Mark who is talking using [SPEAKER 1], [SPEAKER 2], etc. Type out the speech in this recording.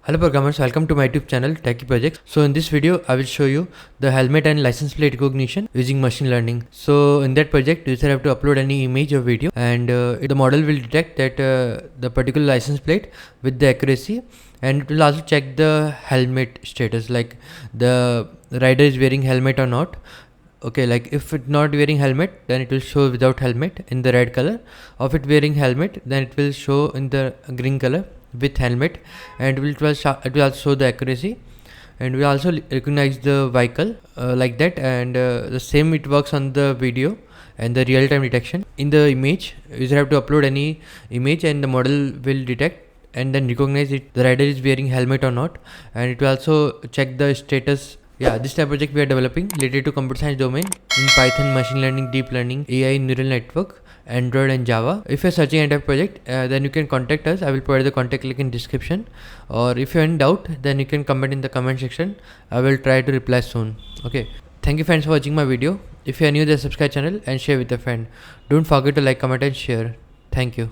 [SPEAKER 1] Hello programmers, welcome to my YouTube channel Techie Projects. So in this video I will show you the helmet and license plate recognition using machine learning. So in that project user have to upload any image or video, and the model will detect that the particular license plate with the accuracy, and it will also check the helmet status, like the rider is wearing helmet or not. Okay, like if it not wearing helmet, then it will show without helmet in the red color. Or if it wearing helmet, then it will show in the green color with helmet, and it will also show the accuracy, and we also recognize the vehicle like that. And the same it works on the video and the real-time detection. In the image, user have to upload any image, and the model will detect and then recognize it the rider is wearing helmet or not, and it will also check the status. Yeah, this type of project we are developing related to computer science domain in Python, machine learning, deep learning, AI, neural network, Android and Java. If you're searching any type of project, then you can contact us. I will provide the contact link in description. Or if you're in doubt, then you can comment in the comment section. I will try to reply soon. Okay. Thank you friends for watching my video. If you are new, then subscribe channel and share with a friend. Don't forget to like, comment and share. Thank you.